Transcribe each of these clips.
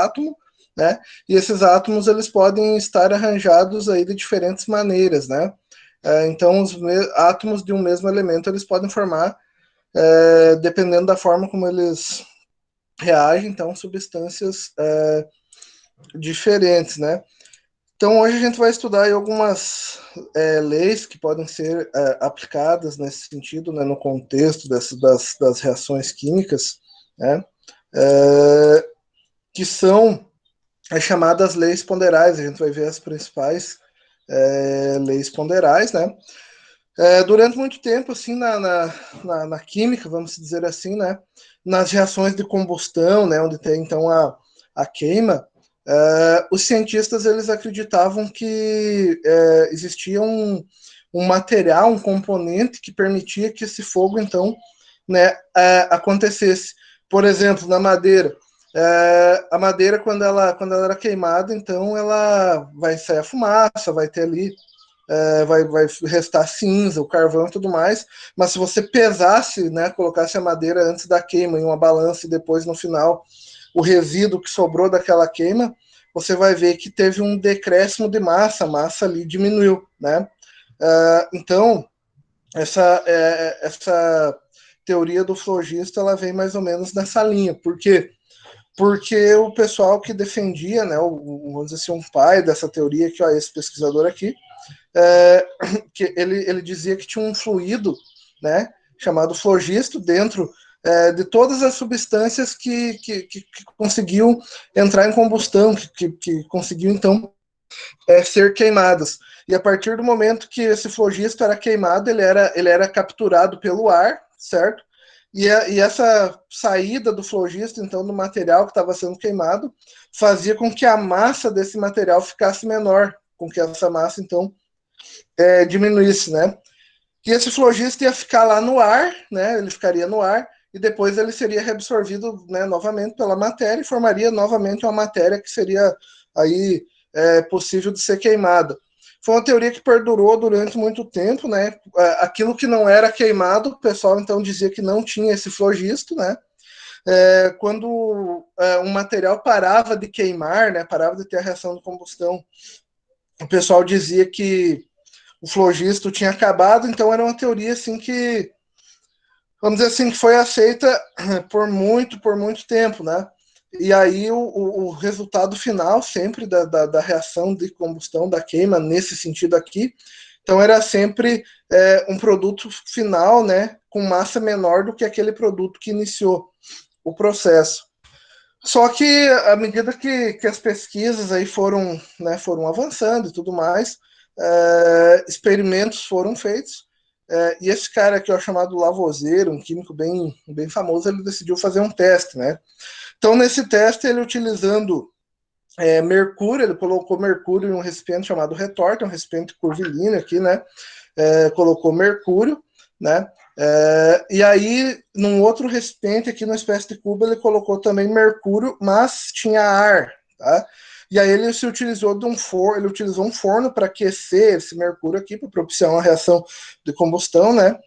átomo, né? E esses átomos eles podem estar arranjados aí de diferentes maneiras, né? Então, os átomos de um mesmo elemento eles podem formar, dependendo da forma como eles reagem, então, substâncias diferentes, né? Então, hoje a gente vai estudar aí algumas leis que podem ser aplicadas nesse sentido, né, no contexto das reações químicas, né? Que são as chamadas leis ponderais. A gente vai ver as principais leis ponderais, né? Durante muito tempo, assim, na química, vamos dizer assim, né? Nas reações de combustão, né? Onde tem, então, a queima, os cientistas, eles acreditavam que existia um material, um componente que permitia que esse fogo, então, né, acontecesse. Por exemplo, na madeira, a madeira, quando ela era queimada, então ela vai sair a fumaça, vai ter ali, vai restar cinza, o carvão e tudo mais, mas se você pesasse, né, colocasse a madeira antes da queima em uma balança e depois no final o resíduo que sobrou daquela queima, você vai ver que teve um decréscimo de massa, a massa ali diminuiu, né? Então, essa teoria do flogista, ela vem mais ou menos nessa linha, porque o pessoal que defendia, né, vamos dizer assim, um pai dessa teoria, que ó, esse pesquisador aqui, que ele dizia que tinha um fluido, né, chamado flogisto dentro de todas as substâncias que conseguiam entrar em combustão, que conseguiam, então, ser queimadas. E a partir do momento que esse flogisto era queimado, ele era capturado pelo ar, certo? E essa saída do flogisto, então, do material que estava sendo queimado, fazia com que a massa desse material ficasse menor, com que essa massa, então, diminuísse, né? E esse flogisto ia ficar lá no ar, né? Ele ficaria no ar, e depois ele seria reabsorvido, né, novamente pela matéria e formaria novamente uma matéria que seria aí possível de ser queimada. Foi uma teoria que perdurou durante muito tempo, né? Aquilo que não era queimado, o pessoal então dizia que não tinha esse flogisto, né? Quando um material parava de queimar, né, parava de ter a reação de combustão, o pessoal dizia que o flogisto tinha acabado, então era uma teoria assim que, vamos dizer assim, que foi aceita por muito tempo, né? E aí o resultado final sempre da reação de combustão, da queima, nesse sentido aqui, então era sempre um produto final, né, com massa menor do que aquele produto que iniciou o processo. Só que à medida que as pesquisas aí foram avançando e tudo mais, experimentos foram feitos, e esse cara aqui, ó, chamado Lavoisier, um químico bem famoso, ele decidiu fazer um teste, né? Então, nesse teste, ele utilizando mercúrio, ele colocou mercúrio em um recipiente chamado retorta, um recipiente curvilíneo aqui, né? Colocou mercúrio, né? E aí, num outro recipiente aqui, numa espécie de cubo, ele colocou também mercúrio, mas tinha ar, tá? E aí ele se utilizou de um forno, ele utilizou um forno para aquecer esse mercúrio aqui, para propiciar uma reação de combustão, né?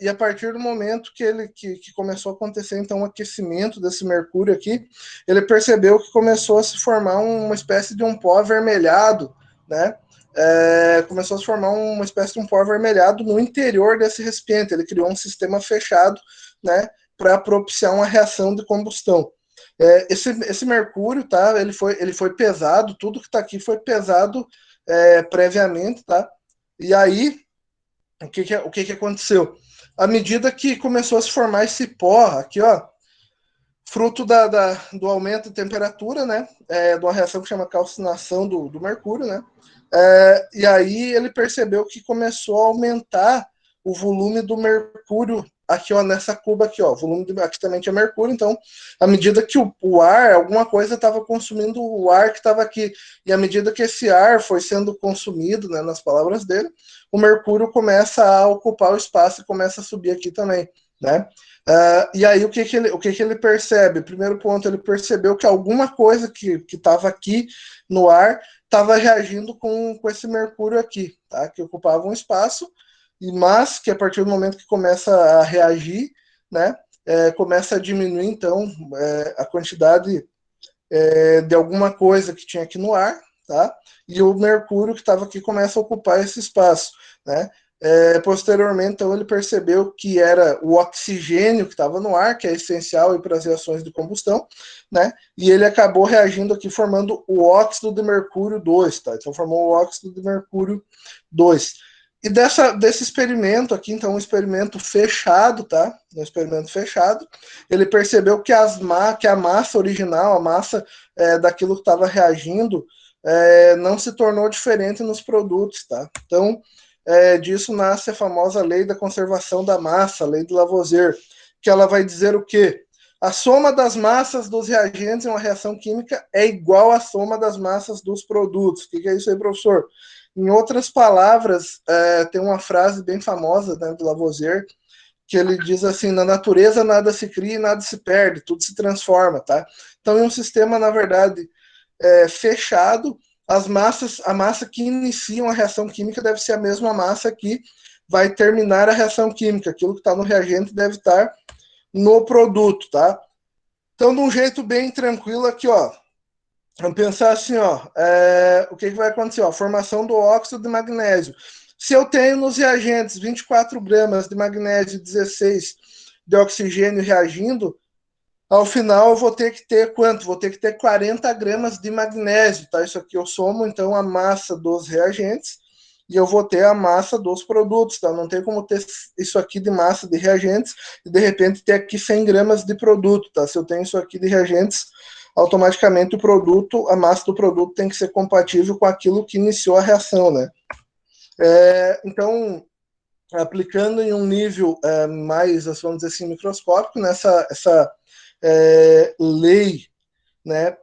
E a partir do momento que começou a acontecer, então, o aquecimento desse mercúrio aqui, ele percebeu que começou a se formar uma espécie de um pó avermelhado, né? Começou a se formar uma espécie de um pó avermelhado no interior desse recipiente. Ele criou um sistema fechado, né, para propiciar uma reação de combustão. Esse mercúrio, tá? Ele foi pesado, tudo que está aqui foi pesado previamente, tá? E aí, o que aconteceu? À medida que começou a se formar esse pó aqui, ó, fruto do aumento de temperatura, né? De uma reação que chama calcinação do mercúrio, né? E aí ele percebeu que começou a aumentar o volume do mercúrio aqui, ó, nessa cuba aqui, ó. O volume aqui também tinha mercúrio, então, à medida que o ar, alguma coisa estava consumindo o ar que estava aqui, e à medida que esse ar foi sendo consumido, né, nas palavras dele, o mercúrio começa a ocupar o espaço e começa a subir aqui também, né? E aí o que ele percebe? Primeiro ponto, ele percebeu que alguma coisa que estava aqui no ar estava reagindo com esse mercúrio aqui, tá? Que ocupava um espaço, mas que a partir do momento que começa a reagir, né, começa a diminuir, então, a quantidade de alguma coisa que tinha aqui no ar, tá? E o mercúrio que estava aqui começa a ocupar esse espaço, né? Posteriormente, então, ele percebeu que era o oxigênio que estava no ar, que é essencial para as reações de combustão, né? E ele acabou reagindo aqui, formando o óxido de mercúrio 2, tá? Então, formou o óxido de mercúrio 2. E desse experimento aqui, então, um experimento fechado, tá? Um experimento fechado, ele percebeu que a massa original, a massa daquilo que estava reagindo, não se tornou diferente nos produtos, tá? Então, disso nasce a famosa lei da conservação da massa, a lei de Lavoisier, que ela vai dizer o quê? A soma das massas dos reagentes em uma reação química é igual à soma das massas dos produtos. O que é isso aí, professor? Em outras palavras, tem uma frase bem famosa, né, do Lavoisier, que ele diz assim: na natureza nada se cria e nada se perde, tudo se transforma, tá? Então, em um sistema, na verdade, fechado, a massa que inicia uma reação química deve ser a mesma massa que vai terminar a reação química. Aquilo que está no reagente deve estar no produto, tá? Então, de um jeito bem tranquilo aqui, ó, vamos pensar assim, ó, o que vai acontecer? Ó, formação do óxido de magnésio. Se eu tenho nos reagentes 24 gramas de magnésio e 16 de oxigênio reagindo, ao final eu vou ter que ter quanto? Vou ter que ter 40 gramas de magnésio, tá? Isso aqui eu somo, então, a massa dos reagentes e eu vou ter a massa dos produtos, tá? Não tem como ter isso aqui de massa de reagentes e, de repente, ter aqui 100 gramas de produto, tá? Se eu tenho isso aqui de reagentes, automaticamente o produto, a massa do produto tem que ser compatível com aquilo que iniciou a reação, né? Então, aplicando em um nível mais, vamos dizer assim, microscópico, nessa lei, né,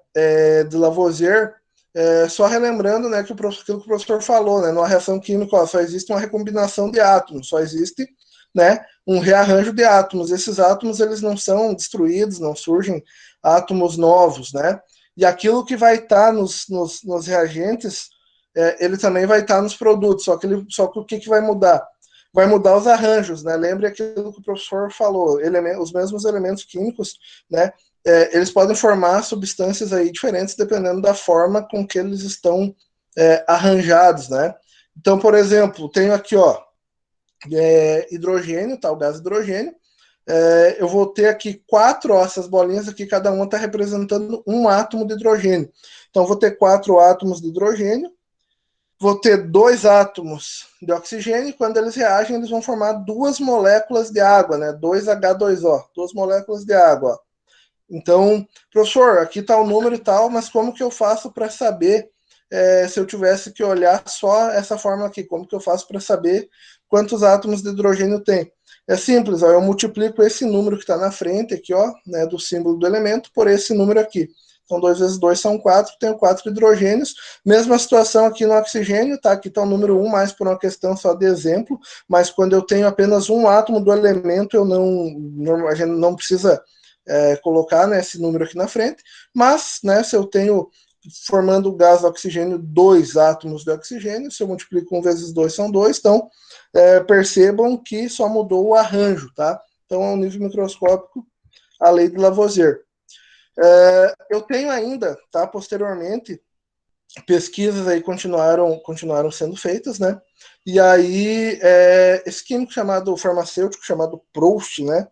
de Lavoisier, só relembrando, né, que aquilo que o professor falou, né, numa reação química, ó, só existe uma recombinação de átomos, só existe, né, um rearranjo de átomos. Esses átomos, eles não são destruídos, não surgem átomos novos, né? E aquilo que vai estar nos reagentes, ele também vai estar nos produtos, só que o que vai mudar? Vai mudar os arranjos, né? Lembre aquilo que o professor falou, os mesmos elementos químicos, né? Eles podem formar substâncias aí diferentes dependendo da forma com que eles estão arranjados, né? Então, por exemplo, tenho aqui, ó, hidrogênio, tá? O gás hidrogênio. Eu vou ter aqui essas bolinhas aqui, cada uma está representando um átomo de hidrogênio. Então, vou ter 4 átomos de hidrogênio, vou ter 2 átomos de oxigênio, e quando eles reagem, eles vão formar 2 moléculas de água, né? 2H2O, 2 moléculas de água. Ó. Então, professor, aqui está o número e tal, mas como que eu faço para saber se eu tivesse que olhar só essa fórmula aqui? Como que eu faço para saber quantos átomos de hidrogênio tem? É simples, ó, eu multiplico esse número que está na frente aqui, ó, né, do símbolo do elemento, por esse número aqui. Então, 2 vezes 2 são 4, tenho 4 hidrogênios. Mesma situação aqui no oxigênio, tá? Aqui está o número 1, mais por uma questão só de exemplo, mas quando eu tenho apenas um átomo do elemento, a gente não precisa colocar, né, esse número aqui na frente, mas, né, se eu tenho formando o gás do oxigênio 2 átomos de oxigênio, se eu multiplico 1 vezes 2 são 2, então percebam que só mudou o arranjo, tá? Então, ao nível microscópico, a lei de Lavoisier. Eu tenho ainda, tá, posteriormente, pesquisas aí continuaram sendo feitas, né? E aí, esse químico farmacêutico chamado Proust, né?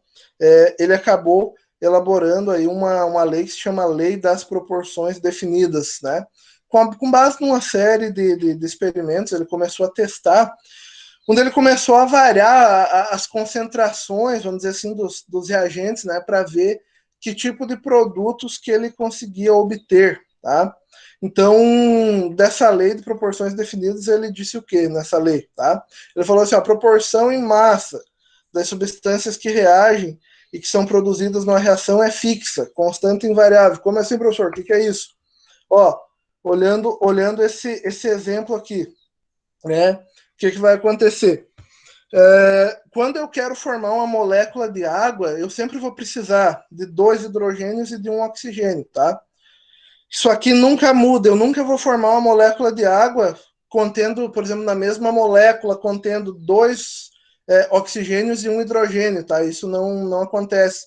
Ele acabou elaborando aí uma lei que se chama Lei das Proporções Definidas, né? Com base numa série de experimentos, ele começou a testar, onde ele começou a variar as concentrações, vamos dizer assim, dos reagentes, né? Para ver que tipo de produtos que ele conseguia obter, tá? Então, dessa lei de proporções definidas, ele disse o que nessa lei, tá? Ele falou assim, a proporção em massa das substâncias que reagem e que são produzidas numa reação é fixa, constante e invariável. Como assim, professor? O que é isso? Ó, olhando esse exemplo aqui, né? O que vai acontecer? Quando eu quero formar uma molécula de água, eu sempre vou precisar de 2 hidrogênios e de um oxigênio, tá? Isso aqui nunca muda, eu nunca vou formar uma molécula de água contendo, por exemplo, na mesma molécula, contendo 2 oxigênios e um hidrogênio, tá? Isso não acontece.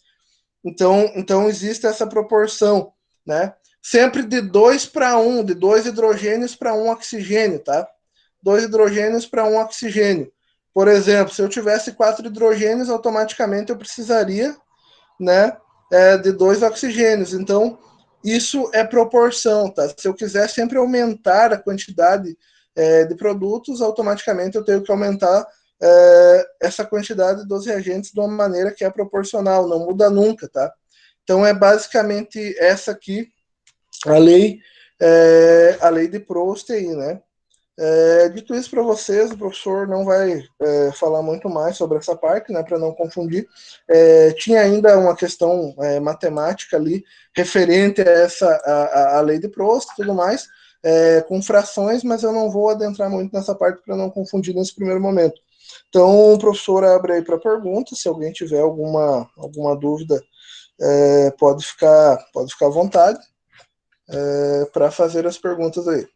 Então existe essa proporção, né? sempre de 2 para 1, de 2 hidrogênios para 1 oxigênio, tá? 2 hidrogênios para 1 oxigênio. Por exemplo, se eu tivesse 4 hidrogênios, automaticamente eu precisaria, né, de 2 oxigênios. Então, isso é proporção, tá? Se eu quiser sempre aumentar a quantidade de produtos, automaticamente eu tenho que aumentar essa quantidade dos reagentes de uma maneira que é proporcional, não muda nunca, tá? Então, é basicamente essa aqui a lei de Proust aí, né? Dito isso para vocês, o professor não vai falar muito mais sobre essa parte, né, para não confundir. Tinha ainda uma questão matemática ali referente a a lei de Proust e tudo mais, com frações, mas eu não vou adentrar muito nessa parte para não confundir nesse primeiro momento. Então, o professor abre aí para perguntas, se alguém tiver alguma dúvida, pode ficar à vontade para fazer as perguntas aí.